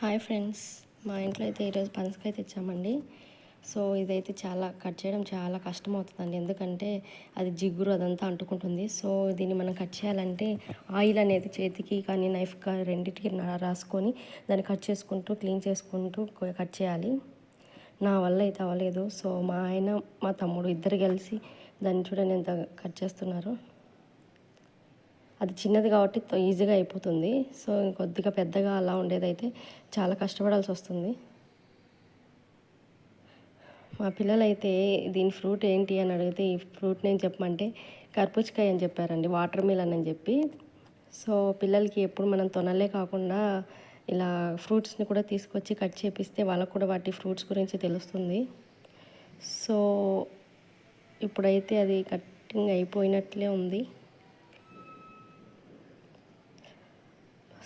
Hi friends, మా ఇంట్లో అయితే ఈరోజు పనసకాయ తెచ్చామండి. సో ఇదైతే కట్ చేయడం చాలా కష్టం అవుతుందండి, ఎందుకంటే అది జిగురు అదంతా అంటుకుంటుంది. సో దీన్ని మనం కట్ చేయాలంటే ఆయిల్ అనేది చేతికి కానీ నైఫ్ కానీ రెండింటికి రాసుకొని దాన్ని కట్ చేసుకుంటూ క్లీన్ చేసుకుంటూ కట్ చేయాలి. నా వల్ల అయితే అవ్వలేదు. సో మా ఆయన మా తమ్ముడు ఇద్దరు కలిసి దాన్ని చూడండి ఎంత కట్ చేస్తున్నారు. అది చిన్నది కాబట్టి ఈజీగా అయిపోతుంది. సో కొద్దిగా పెద్దగా అలా ఉండేదైతే చాలా కష్టపడాల్సి వస్తుంది. మా పిల్లలైతే దీని ఫ్రూట్ ఏంటి అని అడిగితే ఈ ఫ్రూట్ నేను చెప్పమంటే కర్బూజకాయ అని చెప్పారండి, వాటర్ మిలన్ అని చెప్పి. సో పిల్లలకి ఎప్పుడు మనం తొనలే కాకుండా ఇలా ఫ్రూట్స్ని కూడా తీసుకొచ్చి కట్ చేపిస్తే వాళ్ళకు కూడా వాటి ఫ్రూట్స్ గురించి తెలుస్తుంది. సో ఇప్పుడైతే అది కటింగ్ అయిపోయినట్లే ఉంది.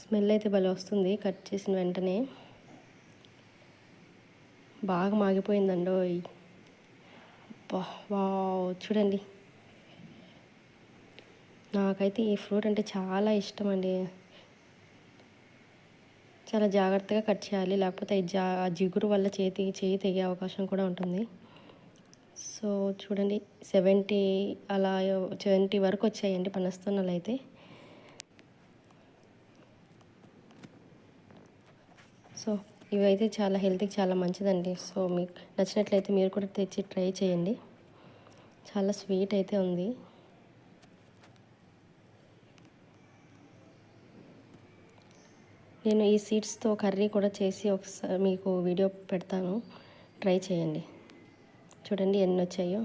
స్మెల్ అయితే భలే వస్తుంది కట్ చేసిన వెంటనే. బాగా మాగిపోయిందండో. వావ్, చూడండి. నాకైతే ఈ ఫ్రూట్ అంటే చాలా ఇష్టం అండి. చాలా జాగ్రత్తగా కట్ చేయాలి, లేకపోతే జిగురు వల్ల చేయి తెగే అవకాశం కూడా ఉంటుంది. సో చూడండి, 70 వరకు వచ్చాయండి పనస్తోనలు అయితే. సో ఇవైతే చాలా హెల్త్కి చాలా మంచిదండి. సో మీకు నచ్చినట్లయితే మీరు కూడా తెచ్చి ట్రై చేయండి. చాలా స్వీట్ అయితే ఉంది. నేను ఈ సీడ్స్తో కర్రీ కూడా చేసి ఒకసారి మీకు వీడియో పెడతాను, ట్రై చేయండి. చూడండి ఎన్ని వచ్చాయో,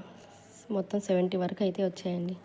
మొత్తం 70 వరకు అయితే వచ్చాయండి.